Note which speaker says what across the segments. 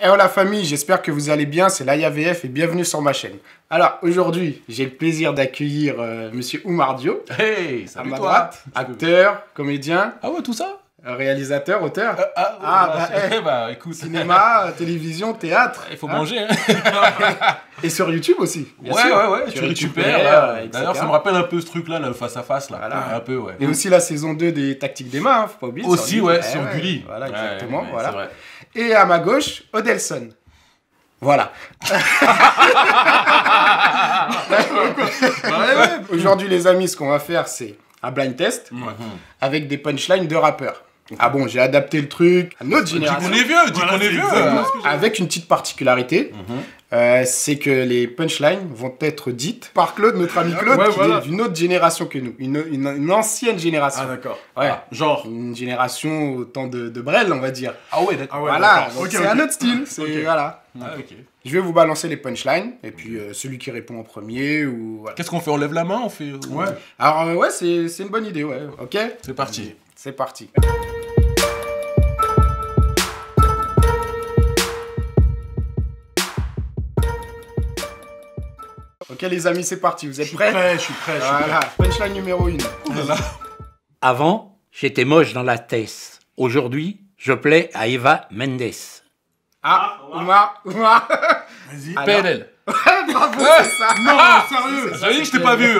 Speaker 1: Hello la famille, j'espère que vous allez bien, c'est l'AIAVF et bienvenue sur ma chaîne. Alors aujourd'hui, j'ai le plaisir d'accueillir monsieur Oumar Dio.
Speaker 2: Hey,
Speaker 1: à ma droite, acteur, comédien.
Speaker 2: Ah ouais, tout ça?
Speaker 1: Réalisateur, auteur.
Speaker 2: Écoute.
Speaker 1: Cinéma, télévision, théâtre.
Speaker 2: Il faut manger, hein.
Speaker 1: Et sur YouTube aussi.
Speaker 2: Bien sûr. Ouais, tu récupères. D'ailleurs, ça me rappelle un peu ce truc-là, le face-à-face, là.
Speaker 1: Voilà.
Speaker 2: Un peu, ouais.
Speaker 1: Et aussi la saison 2 des Tactiques des mains, hein, faut pas oublier.
Speaker 2: Aussi, sur Gulli.
Speaker 1: Voilà, exactement.
Speaker 2: Ouais,
Speaker 1: voilà.
Speaker 2: vrai.
Speaker 1: Et à ma gauche, Odelson. Voilà. Aujourd'hui, les amis, ce qu'on va faire, c'est un blind test avec des punchlines de rappeurs. Ah bon, j'ai adapté le truc à notre génération.
Speaker 2: Dis qu'on est vieux.
Speaker 1: Avec une petite particularité, c'est que les punchlines vont être dites par Claude, notre ami Claude, qui est d'une autre génération que nous. Une ancienne génération.
Speaker 2: Ah d'accord.
Speaker 1: Ouais.
Speaker 2: Genre
Speaker 1: une génération au temps de Brel, on va dire.
Speaker 2: Ah ouais, d'accord.
Speaker 1: Voilà, c'est un autre style. Voilà.
Speaker 2: Ah, ok.
Speaker 1: Je vais vous balancer les punchlines, et puis celui qui répond en premier, ou... Voilà.
Speaker 2: Qu'est-ce qu'on fait? On lève la main? On fait...
Speaker 1: Ouais. Alors, ouais, c'est une bonne idée, ouais. Ok?
Speaker 2: C'est parti.
Speaker 1: C'est parti. Ok les amis, c'est parti, vous êtes prêts?
Speaker 3: Je suis prêt.
Speaker 1: Voilà, punchline numéro 1.
Speaker 4: Avant, j'étais moche dans la tête. Aujourd'hui, je plais à Eva Mendes.
Speaker 1: Ah, Oumar.
Speaker 3: Vas-y.
Speaker 2: PNL.
Speaker 1: Bravo, c'est ça.
Speaker 3: Non, sérieux.
Speaker 2: J'avais dit que je t'ai pas vu.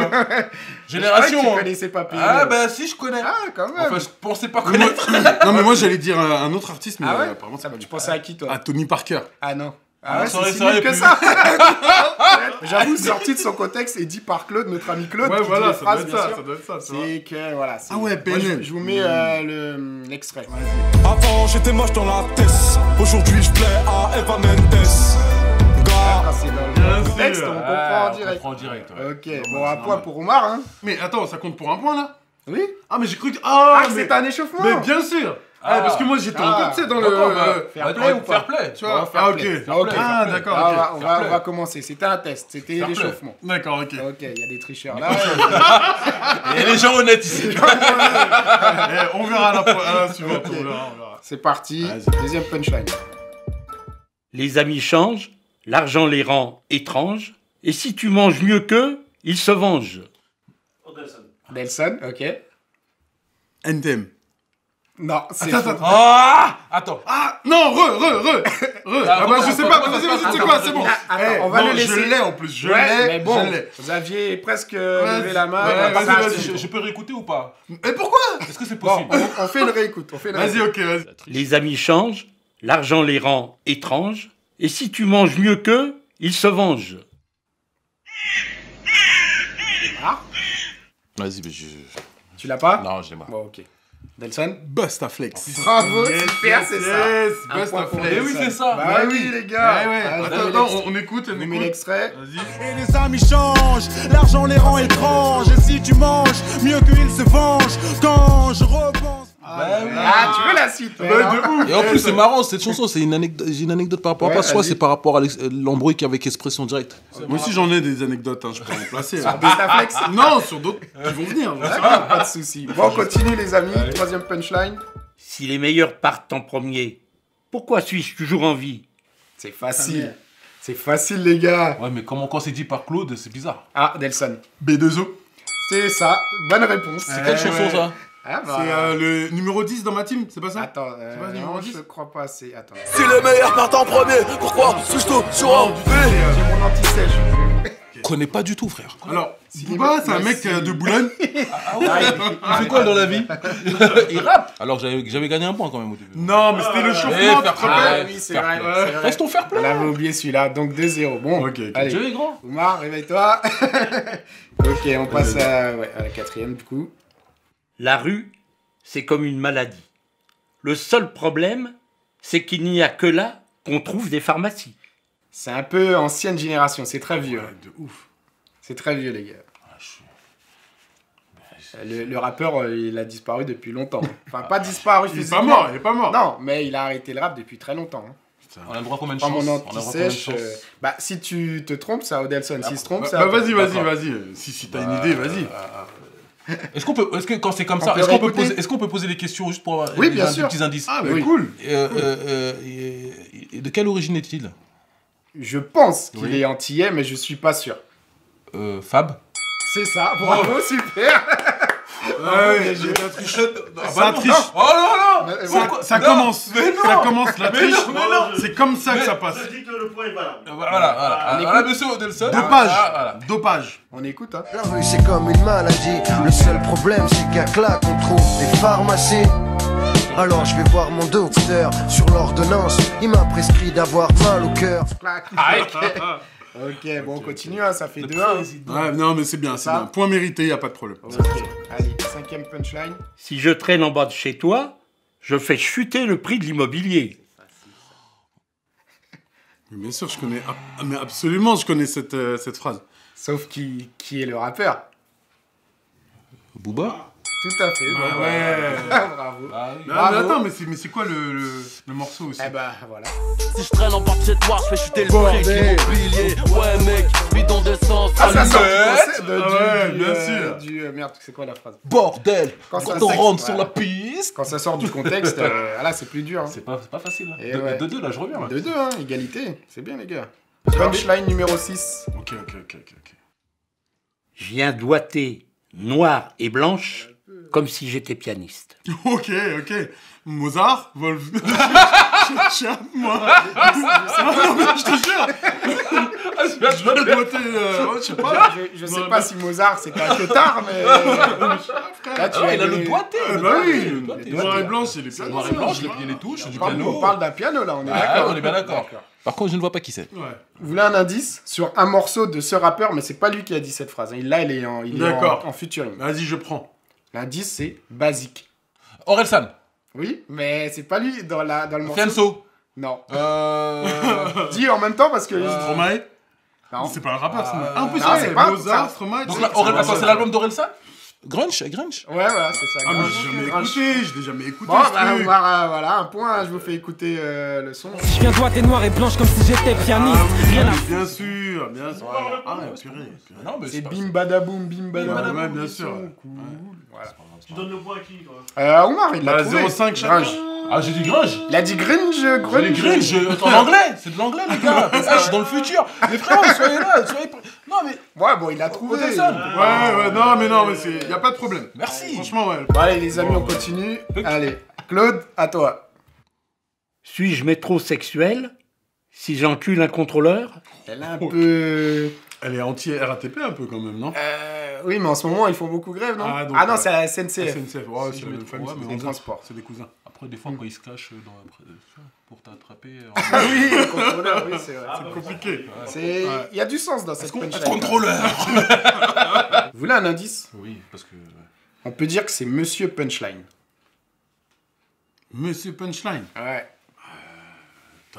Speaker 2: Génération.
Speaker 1: Tu connaissais pas PNL.
Speaker 2: Ah bah si, je connais.
Speaker 1: Ah, quand même.
Speaker 2: Enfin, je pensais pas connaître.
Speaker 3: Non, mais moi j'allais dire un autre artiste, mais
Speaker 1: Ah ouais?
Speaker 3: apparemment c'est pas
Speaker 1: Tu
Speaker 3: lui.
Speaker 1: pensais à qui, toi?
Speaker 3: À Tony Parker.
Speaker 1: Ah non.
Speaker 2: Ah,
Speaker 1: Ah ouais,
Speaker 2: ça
Speaker 1: c'est si
Speaker 2: aurait
Speaker 1: nul que
Speaker 2: pu.
Speaker 1: ça. J'avoue, sorti de son contexte et dit par Claude, notre ami Claude.
Speaker 3: Ouais,
Speaker 1: qui
Speaker 3: voilà,
Speaker 1: dit les
Speaker 3: ça
Speaker 1: phrases,
Speaker 3: doit être
Speaker 1: bien
Speaker 3: ça,
Speaker 1: sûr.
Speaker 3: ça doit être ça, tu vois.
Speaker 1: C'est que, voilà.
Speaker 3: Ah ouais,
Speaker 1: Moi,
Speaker 3: PNL.
Speaker 1: je vous mets l'extrait.
Speaker 5: Avant j'étais moche dans la tête, aujourd'hui je plais à Eva Mendes.
Speaker 1: Quand c'est dans le contexte, on comprend en direct.
Speaker 2: On comprend en direct, ouais.
Speaker 1: Ok, bon, un point pour Oumar, hein.
Speaker 3: Mais attends, ça compte pour un point là?
Speaker 1: Oui.
Speaker 3: Ah, mais j'ai cru que.
Speaker 1: Ah,
Speaker 3: mais
Speaker 1: c'est un échauffement.
Speaker 3: Mais bien sûr. Ah, parce que moi j'étais encore, tu sais, dans le.
Speaker 1: Fair play ou pas?
Speaker 2: Fair play.
Speaker 3: Tu vois?
Speaker 1: Fair
Speaker 3: Ah, ok.
Speaker 1: play.
Speaker 3: Ah,
Speaker 1: Ok.
Speaker 3: Ah, d'accord, ok.
Speaker 1: Ah, on va commencer. C'était un test. C'était
Speaker 2: Fair play.
Speaker 1: l'échauffement.
Speaker 3: D'accord, ok.
Speaker 1: Ok, il y a des tricheurs là.
Speaker 2: Et les gens honnêtes ici.
Speaker 3: On verra à la suivante. On verra.
Speaker 1: C'est parti. Deuxième punchline.
Speaker 4: Les amis changent, l'argent les rend étranges, et si tu manges mieux qu'eux, ils se vengent.
Speaker 1: Delson, ok.
Speaker 3: NTM.
Speaker 1: Non, c'est
Speaker 3: Attends,
Speaker 1: faux.
Speaker 2: Attends.
Speaker 3: Ah, non, Ah, bah, je sais pas. Vas-y, c'est quoi? C'est bon.
Speaker 1: Attends, on va le laisser.
Speaker 3: Je l'ai en plus. Je
Speaker 1: Ouais, mais
Speaker 3: l'ai.
Speaker 1: bon,
Speaker 3: Je l'ai.
Speaker 1: vous aviez presque levé la main.
Speaker 3: Ouais,
Speaker 1: On va
Speaker 3: vas-y,
Speaker 1: passer.
Speaker 3: vas-y.
Speaker 2: Je peux réécouter ou pas?
Speaker 3: Et pourquoi?
Speaker 2: Est-ce que c'est
Speaker 1: Bon,
Speaker 2: possible?
Speaker 1: on fait une réécoute.
Speaker 3: Vas-y, ok, vas-y.
Speaker 4: Les amis changent, l'argent les rend étranges, et si tu manges mieux qu'eux, ils se vengent.
Speaker 2: Vas-y, mais
Speaker 1: Tu l'as pas?
Speaker 2: Non, je l'ai pas.
Speaker 1: Bon, ok. Delson?
Speaker 3: Bustaflex.
Speaker 1: Bravo, super, c'est ça.
Speaker 3: Yes,
Speaker 1: Un point pour
Speaker 3: Bustaflex.
Speaker 2: Eh oui, c'est ça.
Speaker 1: Bah oui, les gars.
Speaker 3: Ouais.
Speaker 1: Ah,
Speaker 3: Attends, on écoute,
Speaker 1: on met l'extrait.
Speaker 3: Vas-y.
Speaker 5: Et les amis changent, l'argent les rend étranges. Et si tu manges, mieux qu'ils se vengent. Quand je repense.
Speaker 1: Ah, tu veux la suite?
Speaker 3: Bah, de ouf.
Speaker 2: Et en plus, c'est marrant, cette chanson, c'est j'ai une anecdote par rapport à
Speaker 1: Ouais,
Speaker 2: ça. Soit
Speaker 1: vas-y.
Speaker 2: c'est par rapport à l'embrouille qu'il y a avec Expression Directe.
Speaker 3: Moi aussi, j'en ai des anecdotes, je peux en placer.
Speaker 1: Bustaflex?
Speaker 3: Non, sur d'autres qui vont venir.
Speaker 1: D'accord, pas de soucis. Bon, on continue, les amis. Troisième punchline.
Speaker 4: Si les meilleurs partent en premier, pourquoi suis-je toujours en vie?
Speaker 1: C'est facile. C'est facile, les gars.
Speaker 2: Ouais, mais quand c'est dit par Claude, c'est bizarre.
Speaker 1: Ah, Delson.
Speaker 3: B2O.
Speaker 1: C'est ça. Bonne réponse.
Speaker 2: C'est quelle chanson,
Speaker 3: ouais.
Speaker 2: ça?
Speaker 1: Ah, bah.
Speaker 3: C'est le numéro 10 dans ma team, c'est pas ça?
Speaker 1: Attends,
Speaker 3: pas le numéro
Speaker 1: non,
Speaker 3: 10?
Speaker 1: je crois pas, c'est... Attends.
Speaker 5: Si les meilleurs partent en premier, pourquoi suis-je sur un B?
Speaker 1: J'ai mon anti-sèche.
Speaker 2: Je connais pas du tout, frère.
Speaker 3: Alors, Booba, c'est un mec de Boulogne.
Speaker 2: Il fait quoi dans la vie? Il rappe. Alors j'avais gagné un point quand même au début.
Speaker 3: Non, mais c'était le chauffement,
Speaker 2: fair
Speaker 3: tu te
Speaker 2: play.
Speaker 3: rappelles?
Speaker 1: Ah oui, c'est
Speaker 2: Fair
Speaker 1: vrai.
Speaker 2: play.
Speaker 1: c'est vrai.
Speaker 2: Reste ton fair play.
Speaker 1: On avait oublié celui-là, donc 2-0. Bon,
Speaker 3: Ok.
Speaker 1: allez.
Speaker 2: Dieu est grand.
Speaker 1: Oumar, réveille-toi. Ok, on passe à la quatrième, du coup.
Speaker 4: La rue, c'est comme une maladie. Le seul problème, c'est qu'il n'y a que là qu'on trouve des pharmacies.
Speaker 1: C'est un peu ancienne génération, c'est très vieux.
Speaker 3: Ouais, de ouf.
Speaker 1: C'est très vieux, les gars. Le rappeur, il a disparu depuis longtemps. Enfin, pas disparu
Speaker 3: Il est
Speaker 1: physiquement.
Speaker 3: pas mort, il est pas mort.
Speaker 1: Non, mais il a arrêté le rap depuis très longtemps.
Speaker 2: On a le droit à combien de
Speaker 1: Pas
Speaker 2: chances?
Speaker 1: mon
Speaker 2: On a le droit à combien de
Speaker 1: anti-sèche.
Speaker 2: chances?
Speaker 1: Bah, si tu te trompes, c'est à Odelson. S'il se trompe, c'est
Speaker 3: Bah,
Speaker 1: à toi.
Speaker 3: vas-y.
Speaker 1: D'accord.
Speaker 3: Si t'as une idée, vas-y.
Speaker 2: Est-ce que quand c'est comme
Speaker 1: On
Speaker 2: ça,
Speaker 1: peut
Speaker 2: est-ce qu'on peut poser des questions juste pour avoir
Speaker 1: Oui, bien sûr.
Speaker 2: des petits indices?
Speaker 3: Ah, bah
Speaker 1: Oui.
Speaker 3: cool.
Speaker 2: De quelle origine est-il?
Speaker 1: Je pense qu'il est antillais, mais je suis pas sûr.
Speaker 2: Fab.
Speaker 1: C'est ça, bravo, super.
Speaker 3: Ouais, j'ai la trichette. Ça triche.
Speaker 2: Oh non, non.
Speaker 3: Ça commence. Ça commence, la triche. C'est comme ça que ça passe.
Speaker 6: Je dis que le point est valable.
Speaker 2: Voilà, monsieur Odelson.
Speaker 3: Dopage.
Speaker 1: On écoute, hein.
Speaker 7: La rue c'est comme une maladie. Le seul problème c'est qu'à claque on trouve des pharmacies. Alors je vais voir mon docteur sur l'ordonnance. Il m'a prescrit d'avoir mal au cœur.
Speaker 1: Ok, bon, on continue, hein, ça fait 2-1.
Speaker 3: Ouais, non, mais c'est bien, c'est bien. Point mérité, y a pas de problème.
Speaker 1: Ok, allez, 5e punchline.
Speaker 4: Si je traîne en bas de chez toi, je fais chuter le prix de l'immobilier.
Speaker 3: Bien sûr, je connais. Mais absolument, je connais cette phrase.
Speaker 1: Sauf qui est le rappeur.
Speaker 2: Booba.
Speaker 1: Tout à fait,
Speaker 3: ouais.
Speaker 1: Bravo.
Speaker 3: Mais attends, mais c'est quoi le morceau aussi?
Speaker 1: Eh bah, voilà.
Speaker 8: Si je traîne en bas de chez toi, je fais chuter le prix de l'immobilier. Ouais, mec, bidon d'essence.
Speaker 1: Ah, ça sort
Speaker 3: bien sûr.
Speaker 1: Merde, c'est quoi la phrase?
Speaker 2: Bordel.
Speaker 1: Quand
Speaker 2: on rentre sur la piste.
Speaker 1: Quand ça sort du contexte, là, c'est plus dur. Hein.
Speaker 2: C'est pas facile.
Speaker 1: Et ouais.
Speaker 2: 2-2, là, je reviens.
Speaker 1: 2-2, hein, égalité. C'est bien, les gars. Punchline numéro 6.
Speaker 3: Ok.
Speaker 4: Je viens doigter noire et blanche comme si j'étais pianiste.
Speaker 3: Ok. Mozart, Wolf. Moi. Je te jure. Je vais le doigter. Je sais pas.
Speaker 1: Je sais pas si Mozart c'était un queutard, mais.
Speaker 2: Là, tu il a le doigté.
Speaker 3: Bah oui. Noir et blanc, c'est les pianos.
Speaker 2: Noir et blanc, les touches, du piano.
Speaker 1: On parle d'un piano là, on est d'accord.
Speaker 2: On est bien d'accord. Par contre, je ne vois pas qui c'est.
Speaker 3: Ouais.
Speaker 1: Vous voulez un indice sur un morceau de ce rappeur, mais c'est pas lui qui a dit cette phrase. Là, il est en featuring.
Speaker 3: Vas-y, je prends.
Speaker 1: L'indice, c'est basique.
Speaker 2: Orelsan.
Speaker 1: Oui, mais c'est pas lui dans le morceau.
Speaker 2: Fianso.
Speaker 1: Non. Dis en même temps parce que.
Speaker 3: Stromae.
Speaker 1: Non.
Speaker 3: C'est pas un rappeur, Stromae. En plus,
Speaker 1: non, c'est pas
Speaker 3: Mozart,
Speaker 1: ça.
Speaker 3: Stromae.
Speaker 2: Donc là, Orelsan, c'est l'album d'Orelsan? Grunge.
Speaker 1: Ouais, voilà, c'est ça.
Speaker 3: Ah, mais je l'ai jamais écouté.
Speaker 1: Bon,
Speaker 3: ce truc.
Speaker 1: voilà, un point, je vous fais écouter le son.
Speaker 9: Je viens doigter noir et blanche comme si j'étais pianiste.
Speaker 3: Bien sûr. Ah, purée.
Speaker 2: Non, mais
Speaker 1: C'est bim badaboum, bim badaboum.
Speaker 3: Ouais, bien sûr.
Speaker 1: Voilà.
Speaker 6: Tu donnes le point à qui, toi?
Speaker 1: Omar, il l'a trouvé.
Speaker 3: 0,5 chacun.
Speaker 2: Ah, j'ai dit grunge.
Speaker 1: Il a dit grunge.
Speaker 2: J'ai dit grunge en anglais. C'est de l'anglais, les gars. Ah, je suis dans le futur. Les frères, soyez là. Non, mais.
Speaker 1: Ouais, bon, il l'a trouvé.
Speaker 3: Ouais, non, mais y a pas de problème.
Speaker 2: Merci.
Speaker 3: Franchement, ouais.
Speaker 1: Bon, allez, les amis, on continue. Allez, Claude, à toi.
Speaker 4: Suis-je métrosexuel si j'encule un contrôleur?
Speaker 1: Elle est un peu.
Speaker 3: Elle est anti-RATP un peu quand même, non?
Speaker 1: Oui, mais en ce moment, ils font beaucoup grève, non?
Speaker 3: Ah
Speaker 1: non, c'est à la SNCF.
Speaker 3: SNCF, ouais, c'est la même famille,
Speaker 1: c'est des transports.
Speaker 3: C'est des cousins.
Speaker 2: Après, des fois, quand ils se cachent pour t'attraper.
Speaker 1: Ah oui, le contrôleur, oui, c'est vrai.
Speaker 3: C'est compliqué.
Speaker 1: Il y a du sens dans cette punchline.
Speaker 2: Contrôleur.
Speaker 1: Vous voulez un indice?
Speaker 2: Oui, parce que.
Speaker 1: On peut dire que c'est Monsieur Punchline.
Speaker 3: Monsieur Punchline.
Speaker 1: Ouais.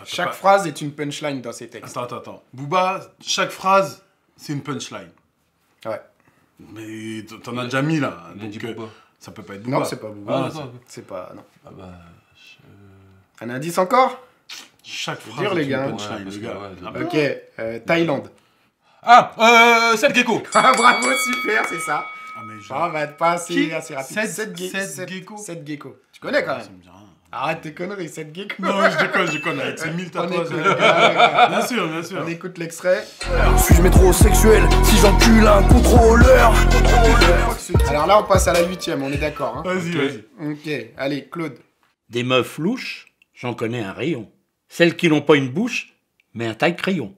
Speaker 1: Chaque phrase est une punchline dans ces textes.
Speaker 3: Attends. Booba, chaque phrase, c'est une punchline.
Speaker 1: Ouais.
Speaker 3: Mais t'en as déjà mis là. Donc ça peut pas être Booba.
Speaker 1: Non, c'est pas Booba. C'est pas. Non.
Speaker 2: Ah bah.
Speaker 1: Un indice encore?
Speaker 3: Chaque phrase
Speaker 1: dire, les
Speaker 3: est
Speaker 1: gars.
Speaker 3: une punchline, les gars.
Speaker 1: Ok. Thaïlande.
Speaker 2: Ah, Seth Gecko.
Speaker 1: Ah, bravo, super, c'est ça.
Speaker 3: Ah, mais
Speaker 1: Ça va être pas assez rapide.
Speaker 3: Seth Gecko.
Speaker 1: Seth Gecko. Tu connais quand même?
Speaker 3: Ça me dit rien.
Speaker 1: Arrête tes conneries, Seth Gecko.
Speaker 3: Non, je déconne avec ces 1000 tatouages. Bien sûr.
Speaker 1: On écoute l'extrait.
Speaker 7: Suis-je métrosexuel si j'encule un contrôleur?
Speaker 1: Alors là, on passe à la 8ème, on est d'accord. Hein.
Speaker 3: Vas-y.
Speaker 1: Ok, allez, Claude.
Speaker 4: Des meufs louches, j'en connais un rayon. Celles qui n'ont pas une bouche, mais un taille-crayon.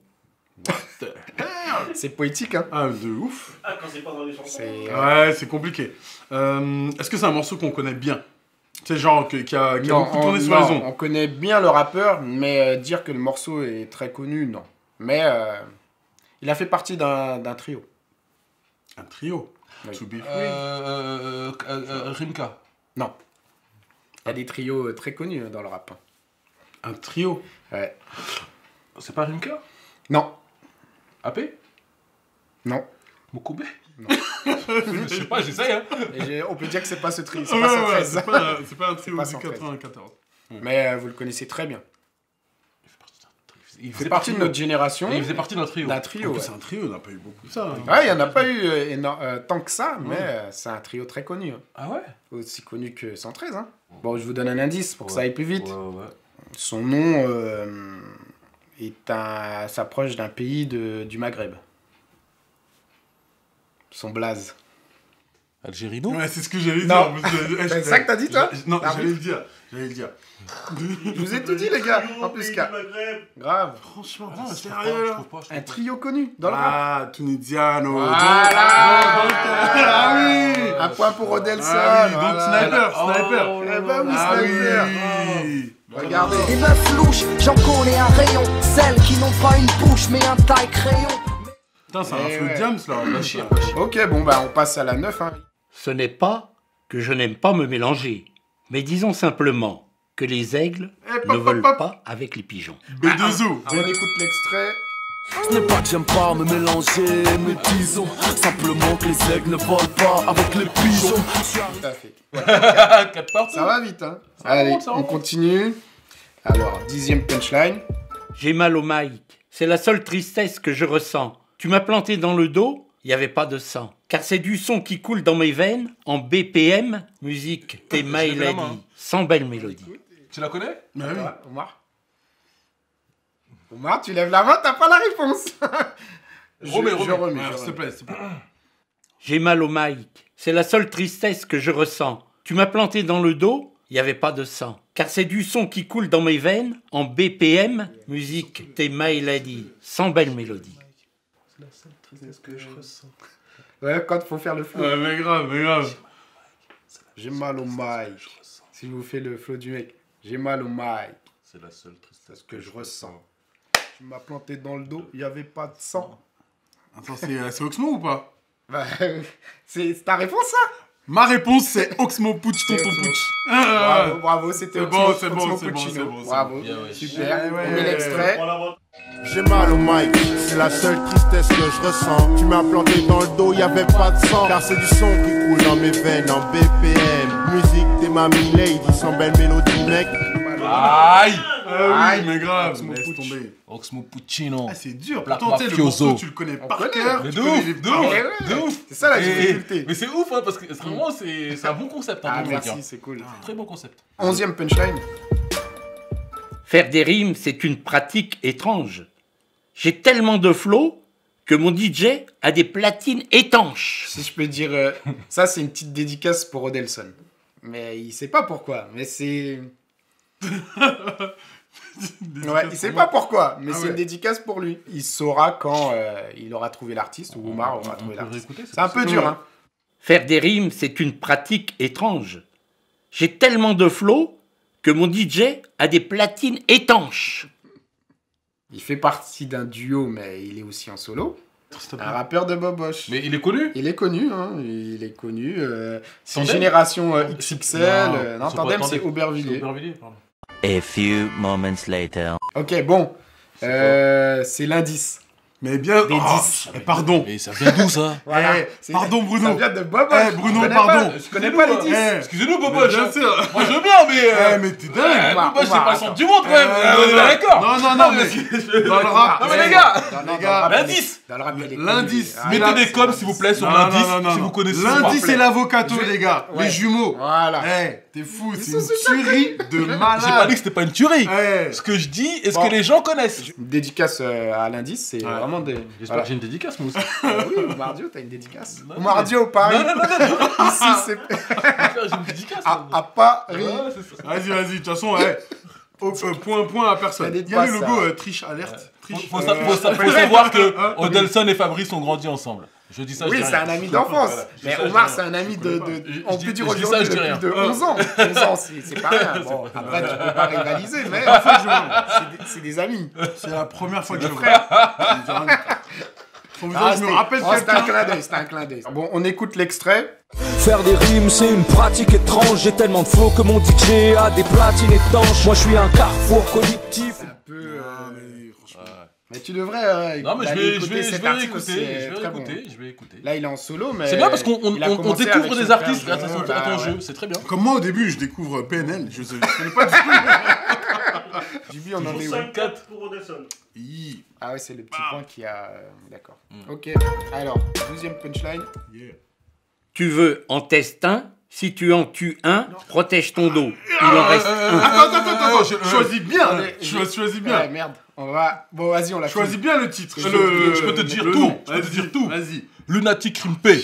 Speaker 1: C'est poétique, hein.
Speaker 3: Ah, de ouf.
Speaker 6: Ah, quand c'est pas dans les chansons.
Speaker 3: Ouais, c'est compliqué. Est-ce que c'est un morceau qu'on connaît bien? C'est genre qui a beaucoup tourné sur les ondes.
Speaker 1: On connaît bien le rappeur, mais dire que le morceau est très connu, non. Mais il a fait partie d'un trio.
Speaker 3: Un trio?
Speaker 1: Oui.
Speaker 3: To be free.
Speaker 2: Rimka.
Speaker 1: Non. Il y a des trios très connus dans le rap.
Speaker 3: Un trio?
Speaker 1: Ouais.
Speaker 2: C'est pas Rimka?
Speaker 1: Non.
Speaker 2: AP?
Speaker 1: Non.
Speaker 2: Mokobe? Non. Je sais pas, j'essaye, hein.
Speaker 1: On peut dire que c'est pas ce trio, c'est pas 113.
Speaker 3: C'est pas un trio
Speaker 1: pas
Speaker 3: du
Speaker 1: 113.
Speaker 3: 94.
Speaker 1: Mais vous le connaissez très bien.
Speaker 2: Il
Speaker 1: fait partie de notre génération.
Speaker 2: Et il faisait partie d'un trio.
Speaker 1: D'un trio,
Speaker 3: En plus,
Speaker 1: ouais.
Speaker 3: c'est un trio, on n'a pas eu beaucoup de ça. Hein.
Speaker 1: Ouais, il n'y en a pas eu tant que ça, mais c'est un trio très connu. Hein.
Speaker 2: Ah ouais?
Speaker 1: Aussi connu que 113. Hein. Bon, je vous donne un indice pour que ça aille plus vite.
Speaker 2: Ouais.
Speaker 1: Son nom s'approche d'un pays du Maghreb. Son blaze.
Speaker 2: Algérino?
Speaker 3: Ouais, c'est ce que j'allais dire.
Speaker 1: Non. C'est ça que t'as dit, toi?
Speaker 3: Non, j'allais le dire.
Speaker 1: Je vous ai tout dit, les gars. En plus, grave.
Speaker 3: Franchement,
Speaker 2: je
Speaker 3: sérieux là.
Speaker 1: Un trio connu dans le rap.
Speaker 3: Ah, Tunisiano.
Speaker 1: Voilà.
Speaker 3: Ah oui.
Speaker 1: Un point pour Odelson.
Speaker 3: Ah oui, donc
Speaker 1: voilà.
Speaker 3: Sniper.
Speaker 1: Eh ben oui,
Speaker 3: Ah
Speaker 1: Sniper.
Speaker 3: oui.
Speaker 1: Regardez.
Speaker 10: Les meufs louches, j'en connais un rayon. Celles qui n'ont pas une bouche mais un taille crayon.
Speaker 3: Putain, c'est un feu de Diams là.
Speaker 1: Ok, bon, bah on passe à la 9. Hein.
Speaker 4: Ce n'est pas que je n'aime pas me mélanger, mais disons simplement que les aigles ne volent pas avec les pigeons.
Speaker 3: B2O.
Speaker 1: On écoute l'extrait.
Speaker 8: Ce n'est pas que j'aime pas me mélanger, mais disons simplement que les aigles ne volent pas avec les pigeons.
Speaker 1: Tout à fait. Ouais, ça va vite, hein. Allez, on continue. Alors, 10e punchline.
Speaker 4: J'ai mal au mic, c'est la seule tristesse que je ressens. Tu m'as planté dans le dos, il n'y avait pas de sang. Car c'est du son qui coule dans mes veines, en BPM, musique, t'es my lady, sans belle mélodie.
Speaker 2: Tu la connais?
Speaker 1: Oui. Omar, tu lèves la main, t'as pas la réponse. Je remets.
Speaker 3: S'il te plaît.
Speaker 4: J'ai mal au mic, c'est la seule tristesse que je ressens. Tu m'as planté dans le dos, il n'y avait pas de sang. Car c'est du son qui coule dans mes veines, en BPM, musique, t'es my lady, sans belle mélodie.
Speaker 1: C'est la seule tristesse que je ressens. Ouais, quand il faut faire le flow.
Speaker 3: Ouais, mais grave.
Speaker 1: J'ai mal au mic. Si je vous fais le flow du mec. J'ai mal au mic.
Speaker 2: C'est la seule tristesse
Speaker 1: que je ressens. Tu m'as planté dans le dos, il n'y avait pas de sang.
Speaker 3: Attends, c'est Oxmo ou pas?
Speaker 1: Bah, c'est ta réponse, ça?
Speaker 3: Ma réponse, c'est Oxmo Putsch, tonton Putsch.
Speaker 1: Bravo, c'était Oxmo Puccino. Bravo, super. On met l'extrait.
Speaker 5: J'ai mal au mic, c'est la seule tristesse que je ressens. Tu m'as planté dans le dos, y avait pas de sang. Car c'est du son qui coule dans mes veines en BPM. Musique, t'es ma lady, sans belle mélodie, mec.
Speaker 2: Aïe!
Speaker 3: Ah oui, mais grave, laisse tomber.
Speaker 2: Oxmo Puccino.
Speaker 3: Ah, c'est dur. Pourtant, tu sais, le morceau, tu le connais par cœur.
Speaker 2: Mais de ouf.
Speaker 1: C'est ça la difficulté.
Speaker 2: Mais c'est ouf, hein, parce que vraiment, c'est un bon concept.
Speaker 1: Ah, merci, c'est cool.
Speaker 2: Très bon concept.
Speaker 1: 11e punchline.
Speaker 4: Faire des rimes, c'est une pratique étrange. J'ai tellement de flow que mon DJ a des platines étanches.
Speaker 1: Si je peux dire, ça c'est une petite dédicace pour Odelson. Mais il sait pas pourquoi, mais c'est... Ouais, il sait pas pourquoi, mais c'est une dédicace pour lui. Il saura quand il aura trouvé l'artiste, ou Omar aura trouvé l'artiste. C'est un peu dur, hein.
Speaker 4: Faire des rimes, c'est une pratique étrange. J'ai tellement de flow que mon DJ a des platines étanches.
Speaker 1: Il fait partie d'un duo, mais il est aussi en solo. Un rappeur de Boboche.
Speaker 2: Mais il est connu?
Speaker 1: Il est connu, hein. Il est connu. C'est une génération XXL. Non, Tandem, c'est Aubervilliers.
Speaker 11: A few moments later.
Speaker 1: Ok, bon. C'est l'indice.
Speaker 3: Mais bien...
Speaker 1: Des 10.
Speaker 3: Pardon.
Speaker 2: Mais ça vient d'où, ça?
Speaker 1: Voilà.
Speaker 3: Pardon, Bruno.
Speaker 1: Ça vient de Boboche.
Speaker 3: Bruno, pardon.
Speaker 1: Je connais pas les 10.
Speaker 2: Excusez-nous, Boboche.
Speaker 3: Bien sûr.
Speaker 2: Moi, je veux bien, mais...
Speaker 3: Mais t'es dingue.
Speaker 2: Boboche, c'est pas le centre du monde, quand même. D'accord.
Speaker 3: Non, mais... Dans le rap...
Speaker 2: Non, mais les gars, l'indice.
Speaker 3: L'indice.
Speaker 2: Mettez des coms, s'il vous plaît, sur l'indice, si vous connaissez.
Speaker 3: L'indice et l'avocato, les gars. Les jumeaux.
Speaker 1: Voilà.
Speaker 3: T'es fou, c'est une tuerie de malade.
Speaker 2: J'ai pas dit que c'était pas une tuerie. Ce que je dis, est-ce que les gens connaissent?
Speaker 1: Une dédicace à l'indice, c'est vraiment des...
Speaker 2: J'espère que j'ai une dédicace, moi aussi.
Speaker 1: Oui, Omar Dio, t'as une dédicace. Omar Dio, Paris.
Speaker 2: Non.
Speaker 1: Ici, c'est...
Speaker 2: J'ai une dédicace.
Speaker 1: À Paris.
Speaker 3: Vas-y, de toute façon, point à personne. Il y a le logo triche alerte.
Speaker 2: Faut savoir que Odelson et Fabrice ont grandi ensemble. Je dis ça, je dis rien.
Speaker 1: Oui, c'est un ami d'enfance. Mais Omar, c'est un ami on peut dire aujourd'hui depuis de 11 ans. 11 ans, c'est pas rien. Bon, après, tu peux pas rivaliser, mais c'est des amis.
Speaker 3: C'est la première fois que je le vois. Son visage me rappelle quelqu'un.
Speaker 1: C'était un clin d'œil. Bon, on écoute l'extrait.
Speaker 8: Faire des rimes, c'est une pratique étrange. J'ai tellement de flow que mon DJ a des platines étanches. Moi, je suis un carrefour collectif.
Speaker 1: Un peu... Mais tu devrais.
Speaker 2: Non, mais je vais écouter.
Speaker 1: Là, il est en solo, mais.
Speaker 2: C'est bien parce qu'on découvre des artistes grâce à ton jeu. C'est très bien.
Speaker 3: Comme moi, au début, je découvre PNL. Je connais pas du tout.
Speaker 1: Dubi, on en est où?
Speaker 6: 5-4 pour Odelson.
Speaker 1: Ah ouais, c'est le petit point qui a... D'accord. Ok. Alors, 12e punchline.
Speaker 4: Tu veux en tester un? Si tu en tues un, protège ton dos. Il en reste un.
Speaker 3: Attends, choisis bien. Choisis bien.
Speaker 1: Ouais, merde. On va... Bon, vas-y, on l'a
Speaker 3: choisis bien le titre.
Speaker 2: Je peux te dire tout. Je peux te dire tout.
Speaker 3: Vas-y.
Speaker 2: Lunatic Rimpé.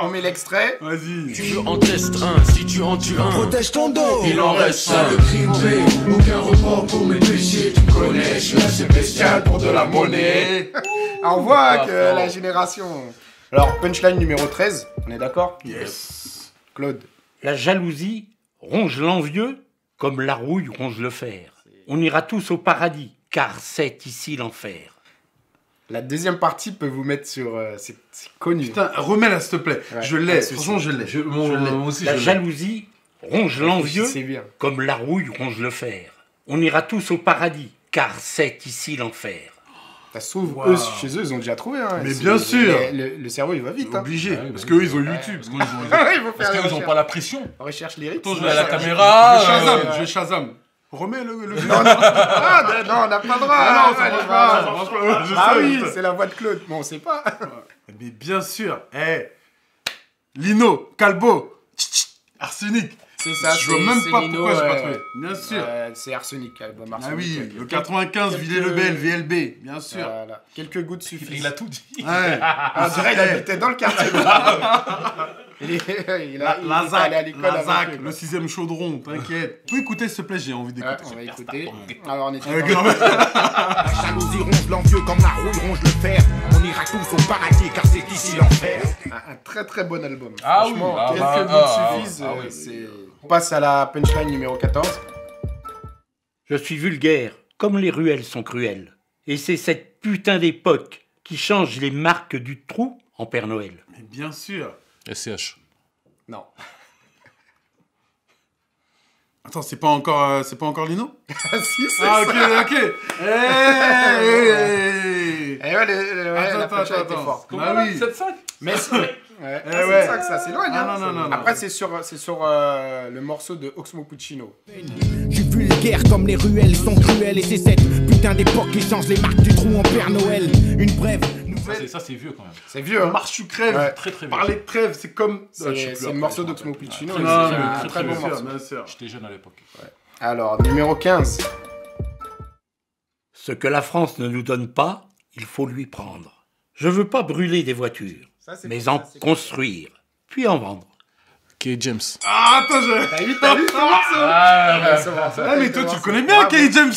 Speaker 1: On met l'extrait.
Speaker 3: Vas-y.
Speaker 8: Tu en testes un, si tu en tues un,
Speaker 7: Protège ton dos.
Speaker 8: il en reste un.
Speaker 7: Aucun report pour mes péchés. Tu connais, je suis assez bestial pour de la monnaie.
Speaker 1: On voit que la génération... Alors, punchline numéro 13, on est d'accord?
Speaker 3: Yes.
Speaker 1: Claude.
Speaker 4: La jalousie ronge l'envieux comme la rouille ronge le fer. On ira tous au paradis, car c'est ici l'enfer.
Speaker 1: La deuxième partie peut vous mettre sur... c'est connu.
Speaker 3: Putain, remets-la s'il te plaît.
Speaker 1: Ouais.
Speaker 3: Je l'ai. Franchement, je l'ai.
Speaker 2: Moi aussi,
Speaker 4: La jalousie ronge l'envieux
Speaker 1: C'est bien.
Speaker 4: comme la rouille ronge le fer. On ira tous au paradis, car c'est ici l'enfer.
Speaker 1: Ça se trouve, eux, chez eux, ils ont déjà trouvé. Hein.
Speaker 3: Mais bien sûr.
Speaker 1: Le cerveau, il va vite. Hein.
Speaker 3: Obligé. Parce qu'eux, ils ont YouTube.
Speaker 2: Parce qu'ils n'ont pas la pression.
Speaker 1: Recherche lyrique.
Speaker 2: Attends, je vais à la caméra.
Speaker 3: Je vais Shazam. Remets le...
Speaker 1: Non, on n'a pas le droit.
Speaker 3: Ah non, ça marche pas.
Speaker 1: Ah oui, c'est la voix de Claude. Bon, on sait pas.
Speaker 3: Mais bien sûr. Lino, Calbo, Arsenic.
Speaker 1: C'est ça.
Speaker 3: Je vois même pas
Speaker 1: Lino,
Speaker 3: pourquoi j'ai pas trouvé. Bien sûr.
Speaker 1: C'est Arsenic, album
Speaker 3: Ah
Speaker 1: Arsenic.
Speaker 3: oui, le 95, Villers-le-Bel, VLB, bien sûr.
Speaker 1: Voilà. Quelques gouttes suffisent.
Speaker 2: Il a tout dit.
Speaker 3: Ouais.
Speaker 1: On dirait qu'il habitait dans le quartier. Il est allé à l'école
Speaker 3: la
Speaker 1: avec
Speaker 3: ZAC,
Speaker 1: eux,
Speaker 3: le 6ème chaudron, t'inquiète. Tu peux écouter s'il te plaît, j'ai envie d'écouter.
Speaker 1: on va écouter. Alors on est
Speaker 7: La jalousie ronge l'envieux comme la rouille ronge le fer. On ira tous au paradis car c'est ici l'enfer.
Speaker 1: un très très bon album.
Speaker 2: Ah oui.
Speaker 1: Franchement,
Speaker 2: Ah
Speaker 1: quelques
Speaker 2: bah,
Speaker 1: gouttes suffisent.
Speaker 2: oui.
Speaker 1: C'est... On passe à la punchline numéro 14.
Speaker 4: Je suis vulgaire, comme les ruelles sont cruelles. Et c'est cette putain d'époque qui change les marques du trou en Père Noël.
Speaker 3: Mais bien sûr.
Speaker 2: SCH.
Speaker 1: Non.
Speaker 3: Attends, c'est pas encore Lino?
Speaker 1: Si, c'est
Speaker 3: Ah
Speaker 1: ça.
Speaker 3: ok.
Speaker 1: Et ouais, la punchline était forte.
Speaker 3: Bah oui.
Speaker 2: 7-5.
Speaker 1: Mais c'est... Ouais,
Speaker 3: ouais.
Speaker 1: c'est ça que ça s'éloigne.
Speaker 3: Ah, non.
Speaker 1: Après, c'est sur le morceau de Oxmo Puccino.
Speaker 10: Je suis vulgaire comme les ruelles sont cruelles. Et c'est cette putain d'époque qui change les marques du trou en Père Noël. Une brève nouvelle.
Speaker 2: Ça, c'est vieux quand même.
Speaker 1: C'est vieux, hein.
Speaker 3: Marche ou crève.
Speaker 1: Ouais.
Speaker 2: Très vieux.
Speaker 3: Parler de trêve, c'est comme...
Speaker 1: C'est le morceau d'Oxmo Puccino.
Speaker 3: Non,
Speaker 1: C'est
Speaker 3: mais
Speaker 1: un très bon morceau.
Speaker 3: bien sûr.
Speaker 2: J'étais jeune à l'époque.
Speaker 1: Alors, numéro 15.
Speaker 4: Ce que la France ne nous donne pas, il faut lui prendre. Je veux pas brûler des voitures, mais en construire, puis en vendre.
Speaker 2: K. James.
Speaker 3: Ah, attends,
Speaker 1: T'as vu ce morceau?
Speaker 3: Ah, mais toi, tu connais bien K. James.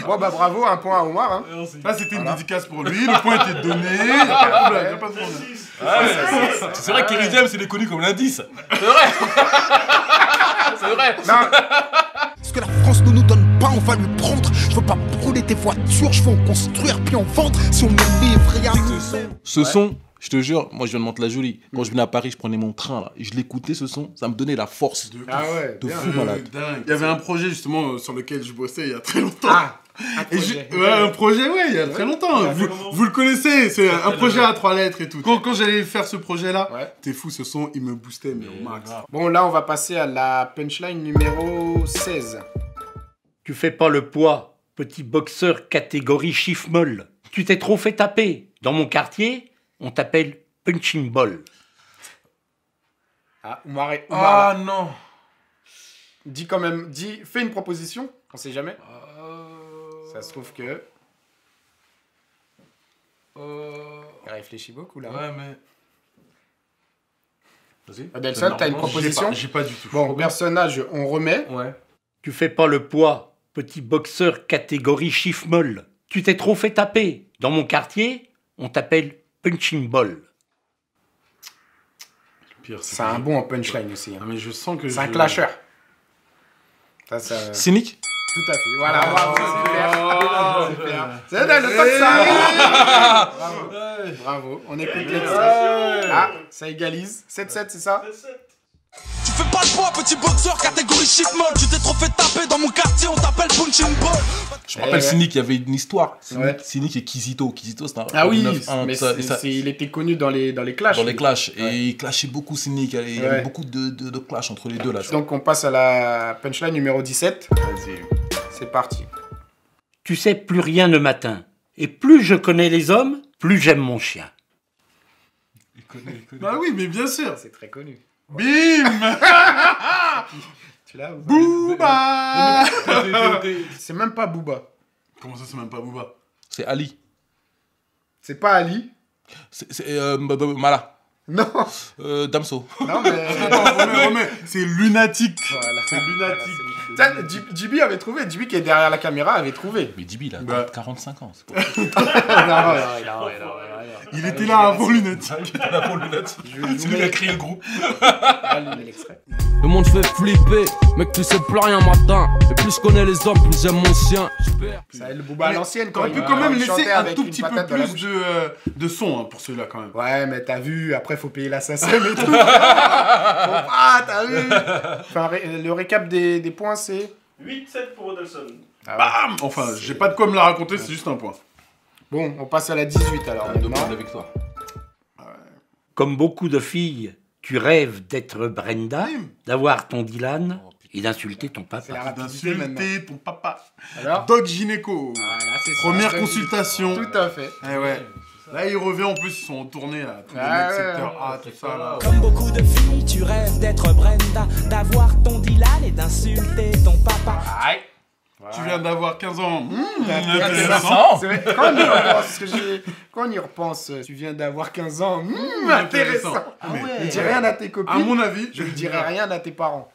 Speaker 1: Bon, bah bravo, un point à Omar. Hein.
Speaker 3: Là, c'était une dédicace pour lui. Le point était donné. Il n'y a pas de problème.
Speaker 2: C'est vrai que Kerry James, il est connu comme l'indice. C'est vrai. C'est vrai.
Speaker 1: Non.
Speaker 10: Ce que la France ne nous donne pas, on va lui prendre. Je veux pas brûler tes voitures, je veux en construire puis en vendre. Si on est libre, rien ne fait.
Speaker 2: Ce son, je te jure, moi je viens de Mantes-la-Jolie. Quand je venais à Paris, je prenais mon train là. Et je l'écoutais ce son, ça me donnait la force.
Speaker 1: Ah ouais.
Speaker 2: De fou malade.
Speaker 3: Dingue. Il y avait un projet justement sur lequel je bossais il y a très longtemps.
Speaker 1: Ah,
Speaker 3: un projet, il y a très longtemps. Vous le connaissez, c'est un projet à 3 lettres et tout. Quand j'allais faire ce projet-là, t'es fou, ce son, il me boostait, mais au max.
Speaker 1: Bon, là, on va passer à la punchline numéro 16.
Speaker 4: Tu fais pas le poids, petit boxeur catégorie chiffre molle. Tu t'es trop fait taper. Dans mon quartier, on t'appelle punching ball.
Speaker 1: Ah, Omar,
Speaker 2: Ah non.
Speaker 1: dis quand même, fais une proposition, on sait jamais. Ça se trouve que... Il réfléchit beaucoup là.
Speaker 2: Ouais, mais... Vas-y.
Speaker 1: Adelson, t'as une proposition?
Speaker 3: J'ai pas du tout.
Speaker 1: Bon, personnage, on remet.
Speaker 2: Ouais.
Speaker 4: Tu fais pas le poids, petit boxeur catégorie chiffre molle. Tu t'es trop fait taper. Dans mon quartier, on t'appelle punching ball.
Speaker 3: Pire,
Speaker 1: C'est un bon en punchline aussi. Hein.
Speaker 3: Ah, mais je sens que
Speaker 1: C'est un clasher. Ça...
Speaker 2: Cynique.
Speaker 1: Tout à fait. Voilà, bravo, super. C'est le temps que ça arrive. Bravo. On écoute l'extrait. Ah, ça égalise. 7-7, c'est ça?
Speaker 8: Tu fais pas le poids, petit boxeur, catégorie chiffre molle. Tu t'es trop fait taper dans mon quartier, on t'appelle punching ball.
Speaker 2: Je me rappelle Cynique, il y avait une histoire.
Speaker 1: Ouais.
Speaker 2: Cynique et Kizito. Kizito, c'était un...
Speaker 1: Ah oui,
Speaker 2: 9-1,
Speaker 1: mais
Speaker 2: ça,
Speaker 1: il était connu dans les clashs.
Speaker 2: dans les clashs. Et il clashait beaucoup Cynique. Il y avait beaucoup de clashs entre les deux là.
Speaker 1: Donc on passe à la punchline numéro 17. Vas-y. C'est parti.
Speaker 4: Tu sais plus rien le matin. Et plus je connais les hommes, plus j'aime mon chien.
Speaker 2: Il connaît.
Speaker 3: Bah oui, mais bien sûr.
Speaker 1: C'est très connu.
Speaker 3: Bim.
Speaker 1: Tu l'as ou
Speaker 3: pas? Booba.
Speaker 1: C'est même pas Booba.
Speaker 3: Comment ça, c'est même pas Booba?
Speaker 2: C'est Ali.
Speaker 1: C'est pas Ali.
Speaker 2: C'est Mala.
Speaker 1: Non.
Speaker 2: Damso.
Speaker 1: Non, mais...
Speaker 3: Remets. C'est lunatique.
Speaker 1: Voilà. C'est lunatique. JB avait trouvé. JB qui est derrière la caméra avait trouvé.
Speaker 2: Mais JB, il a 45 ans.
Speaker 1: Non.
Speaker 3: Il était là avant lunatique.
Speaker 2: C'est lui qui a créé le groupe.
Speaker 8: Le monde fait flipper, mec tu sais plus rien matin. Et plus je connais les hommes, plus j'aime mon chien.
Speaker 1: Ça le Booba à l'ancienne quand
Speaker 3: on peut quand même laisser un tout petit peu plus de son pour celui-là quand même.
Speaker 1: Ouais, mais t'as vu, après faut payer l'assassin et tout. Ah, t'as vu. Enfin, le récap des points c'est
Speaker 6: 8-7 pour Odelson.
Speaker 3: Bam. Enfin, j'ai pas de quoi me la raconter, c'est juste un point.
Speaker 1: Bon, on passe à la 18 alors.
Speaker 2: Deux points de victoire.
Speaker 4: Comme beaucoup de filles, tu rêves d'être Brenda, d'avoir ton Dylan et d'insulter ton papa.
Speaker 3: D'insulter ton papa.
Speaker 1: Alors
Speaker 3: Doc Gynéco.
Speaker 1: Voilà, c'est
Speaker 3: Première
Speaker 1: ça,
Speaker 3: consultation.
Speaker 1: Tout à fait.
Speaker 3: Eh ouais. Là, il revient en plus, ils sont en tournée là. Tous les mecs secteur A, tout ça là.
Speaker 9: Comme beaucoup de filles, tu rêves d'être Brenda, d'avoir ton Dylan et d'insulter ton papa.
Speaker 1: Aïe.
Speaker 3: Tu viens d'avoir 15 ans.
Speaker 1: Intéressant. Quand on y repense, tu viens d'avoir 15 ans. Intéressant. Ne dis rien à tes copines.
Speaker 3: À mon avis,
Speaker 1: je ne dirai rien à tes parents.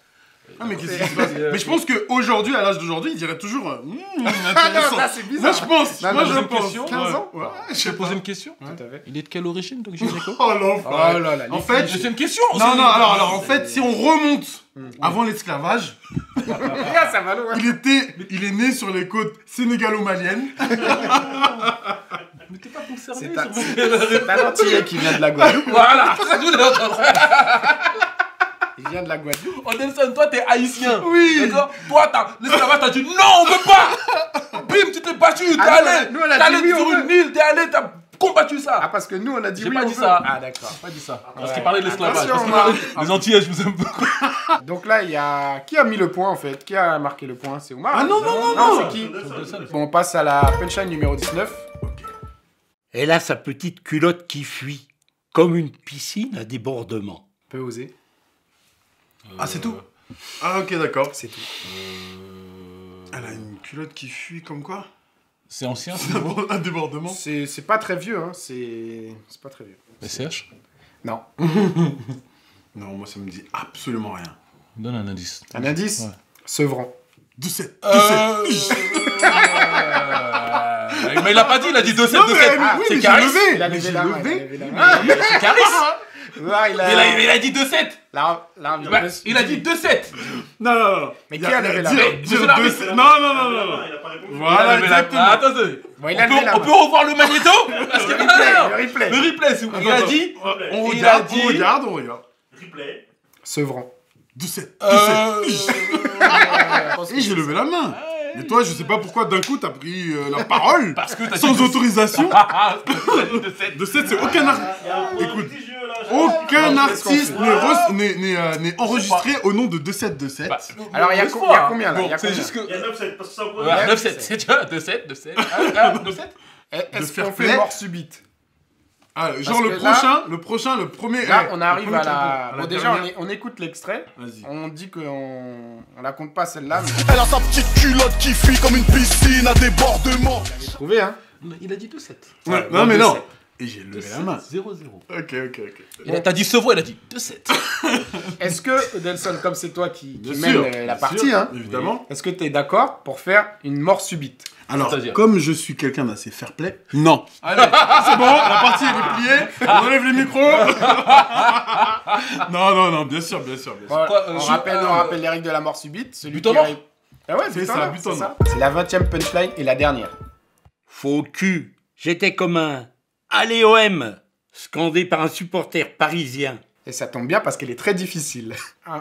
Speaker 3: Ah mais qu'est-ce qui se passe? Mais je pense qu'aujourd'hui, à l'âge d'aujourd'hui, il dirait toujours
Speaker 1: intéressant.
Speaker 3: Non,
Speaker 1: c'est bizarre.
Speaker 3: Moi je pense.
Speaker 2: Moi je
Speaker 3: pense.
Speaker 1: 15 ans.
Speaker 2: Je vais poser une question. Il est de quelle origine, Doc Gynéco?
Speaker 3: Oh l'enfer.
Speaker 1: Oh là là.
Speaker 3: En fait,
Speaker 2: c'est une question.
Speaker 3: Non, alors en fait, si on remonte avant l'esclavage,
Speaker 1: ça va loin.
Speaker 3: il est né sur les côtes sénégalo-maliennes.
Speaker 2: Mais t'es pas concerné.
Speaker 1: C'est un Antillais qui vient de la Guadeloupe.
Speaker 2: Voilà.
Speaker 1: Il vient de la Guadeloupe.
Speaker 2: Odelson, toi t'es haïtien.
Speaker 3: Oui.
Speaker 2: D'accord. Toi, l'esclavage, t'as dit non, on veut pas. Bim, tu t'es battu. T'es allé.
Speaker 1: Nous, on a
Speaker 2: T'es allé
Speaker 1: dit oui,
Speaker 2: sur une île. T'es allé, t'as combattu ça.
Speaker 1: Ah, parce que nous, on a dit
Speaker 2: J'ai
Speaker 1: oui.
Speaker 2: pas dit ça.
Speaker 1: Ah, d'accord.
Speaker 2: J'ai pas dit ça. Parce qu'il parlait de l'esclavage.
Speaker 1: Attention,
Speaker 2: Les Antillais, je vous aime beaucoup.
Speaker 1: Donc là, il y a... Qui a mis le point, en fait? Qui a marqué le point? C'est Omar?
Speaker 3: Ah non.
Speaker 1: C'est qui? Bon, on passe à la punchline numéro 19.
Speaker 4: Elle a sa petite culotte qui fuit, comme une piscine à débordement.
Speaker 1: Peu osé.
Speaker 3: Ah, c'est tout? Ah, ok, d'accord.
Speaker 1: C'est tout.
Speaker 3: Elle a une culotte qui fuit comme quoi?
Speaker 2: C'est ancien,
Speaker 3: c'est un débordement.
Speaker 1: C'est pas très vieux, hein. C'est pas très vieux.
Speaker 2: SCH?
Speaker 1: Non.
Speaker 3: Non, moi ça me dit absolument rien.
Speaker 2: Donne un indice.
Speaker 1: Un indice? Sevran.
Speaker 3: 2-7.
Speaker 2: Mais il a pas dit, il a dit 2-7, 2-7.
Speaker 3: C'est Caris.
Speaker 1: Il a levé la main.
Speaker 2: C'est Caris. Il a dit 2-7. Il a dit 2-7.
Speaker 3: Non.
Speaker 1: Mais qui a levé la main?
Speaker 3: Non. Voilà, exactement.
Speaker 2: Attendez. On peut revoir le magnéto?
Speaker 1: Le replay.
Speaker 2: Le replay, s'il vous plaît. Il a dit.
Speaker 3: On regarde.
Speaker 6: Replay.
Speaker 1: Sevran.
Speaker 3: 2-7. Et j'ai levé la main. Mais toi, je sais pas pourquoi d'un coup t'as pris la parole sans autorisation. 2-7, c'est aucun artiste. Écoute, aucun artiste n'est enregistré au nom de 2-7-2-7.
Speaker 1: Alors il y a combien là?
Speaker 2: C'est juste que.
Speaker 6: Il y a 9-7 parce que ça en
Speaker 2: 9-7, c'est déjà 2-7. 2-7.
Speaker 1: Est-ce qu'on fait mort subite?
Speaker 3: Ah, genre le premier.
Speaker 1: Là, on arrive à la. Bon, déjà, on écoute l'extrait. On dit qu'on la compte pas celle-là. Mais...
Speaker 10: Elle a sa petite culotte qui fuit comme une piscine à débordement.
Speaker 1: Vous l'avez trouvé, hein?
Speaker 2: Il a dit 2-7.
Speaker 3: Ouais, non, mais non. Et j'ai levé la main.
Speaker 2: 0-0.
Speaker 3: Ok.
Speaker 2: T'as dit Sevran, il a dit 2-7.
Speaker 1: Est-ce que, Odelson, comme c'est toi qui mène la partie, hein,
Speaker 3: évidemment,
Speaker 1: est-ce que t'es d'accord pour faire une mort subite?
Speaker 3: Alors, comme je suis quelqu'un d'assez fair-play, non. Allez, c'est bon, la partie est pliée. On enlève les micros. Non, bien sûr.
Speaker 1: On rappelle les règles de la mort subite.
Speaker 2: But en mort.
Speaker 1: Ah ouais, c'est ça. C'est la 20e punchline et la dernière.
Speaker 4: Faux cul. J'étais comme un Allez OM, scandé par un supporter parisien.
Speaker 1: Et ça tombe bien parce qu'elle est très difficile.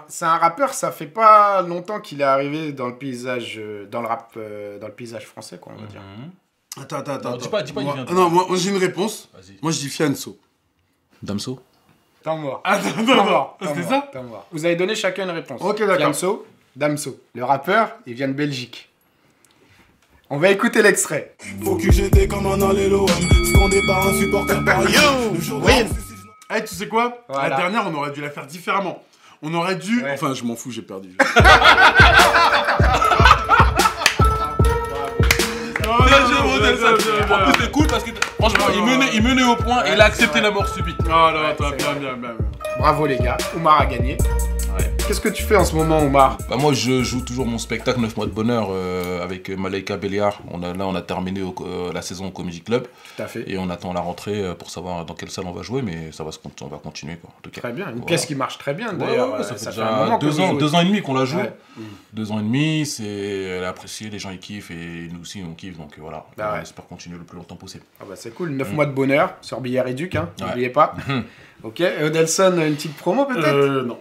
Speaker 1: C'est un rappeur, ça fait pas longtemps qu'il est arrivé dans le paysage, dans le rap, dans le paysage français, quoi, on va dire.
Speaker 3: Attends.
Speaker 2: Dis pas, il vient.
Speaker 3: Non, moi j'ai une réponse. Moi je dis Fianso.
Speaker 2: Damso.
Speaker 1: Temps mort.
Speaker 3: C'était ça?
Speaker 1: Vous avez donné chacun une réponse.
Speaker 3: Ok, d'accord.
Speaker 1: Fianso, Damso. Le rappeur, il vient de Belgique. On va écouter l'extrait.
Speaker 10: Faut que j'étais comme un allélo, scandé par un supporter parisien.
Speaker 3: Eh, tu sais quoi?
Speaker 1: Voilà.
Speaker 3: La dernière, on aurait dû la faire différemment. On aurait dû...
Speaker 1: Ouais.
Speaker 3: Enfin, je m'en fous, j'ai perdu.
Speaker 2: Bien joué, Odelson. En plus, c'est cool parce que franchement, il menait au point et il a accepté la mort subite.
Speaker 3: Oh non, attends, bien.
Speaker 1: Bravo les gars, Oumar a gagné. Qu'est-ce que tu fais en ce moment, Oumar?
Speaker 2: Bah moi je joue toujours mon spectacle 9 mois de bonheur avec Malaika Béliard. On a terminé la saison au Comedy Club.
Speaker 1: Tout à fait.
Speaker 2: Et on attend la rentrée pour savoir dans quelle salle on va jouer, mais on va continuer quoi. En tout cas.
Speaker 1: Très bien, une pièce qui marche très bien d'ailleurs.
Speaker 2: Ouais, ça fait déjà 2 ans et demi qu'on la joue.
Speaker 1: Ouais.
Speaker 2: 2 ans et demi, elle est appréciée, les gens ils kiffent et nous aussi on kiffe, donc voilà.
Speaker 1: Bah
Speaker 2: on espère continuer le plus longtemps possible.
Speaker 1: Ah bah c'est cool, 9 mois de bonheur sur Billard et Duc, hein, n'oubliez pas. Ok, Odelson, une petite promo peut-être?
Speaker 3: Non.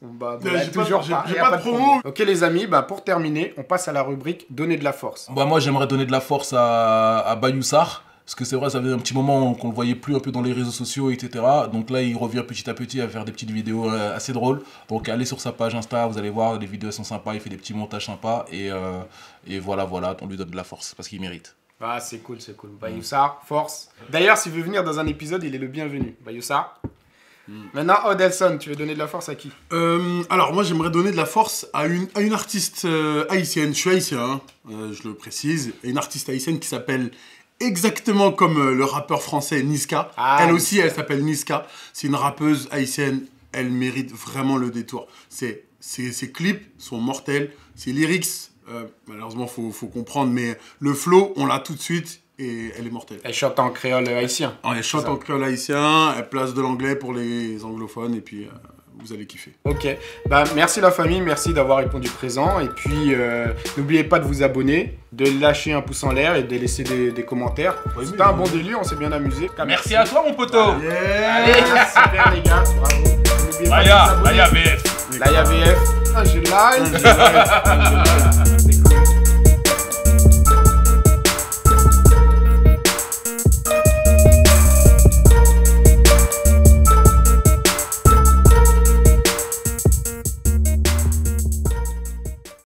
Speaker 1: Bah,
Speaker 3: J'ai pas de promo.
Speaker 1: Ok les amis, bah, pour terminer, on passe à la rubrique Donner de la force.
Speaker 2: Bah moi j'aimerais donner de la force à Bayoussar. Parce que c'est vrai, ça faisait un petit moment qu'on le voyait plus un peu dans les réseaux sociaux, etc. Donc là, il revient petit à petit à faire des petites vidéos assez drôles. Donc allez sur sa page Insta, vous allez voir, les vidéos sont sympas, il fait des petits montages sympas. Et voilà, on lui donne de la force, parce qu'il mérite.
Speaker 1: Ah, c'est cool. Bayoussar, force. D'ailleurs, s'il veut venir dans un épisode, il est le bienvenu. Bayoussar. Maintenant, Odelson, tu veux donner de la force à qui?
Speaker 3: Alors, moi, j'aimerais donner de la force à une artiste haïtienne. Je suis haïtien, hein, je le précise. Et une artiste haïtienne qui s'appelle... exactement comme le rappeur français Niska. Elle aussi, elle s'appelle Niska. C'est une rappeuse haïtienne. Elle mérite vraiment le détour. Ses clips sont mortels. Ses lyrics, malheureusement, faut comprendre, mais le flow, on l'a tout de suite et elle est mortelle.
Speaker 1: Elle chante en créole haïtien.
Speaker 3: Elle chante en créole haïtien. Elle place de l'anglais pour les anglophones et puis... vous allez kiffer. Ok,
Speaker 1: bah merci la famille, merci d'avoir répondu présent. Et puis n'oubliez pas de vous abonner, de lâcher un pouce en l'air et de laisser des commentaires. C'était un bon délire, on s'est bien amusé.
Speaker 2: Merci à toi mon poteau.
Speaker 1: Allez, super les gars, bravo.
Speaker 2: Laïa VF.
Speaker 1: Laïa VF. Ah, j'ai live.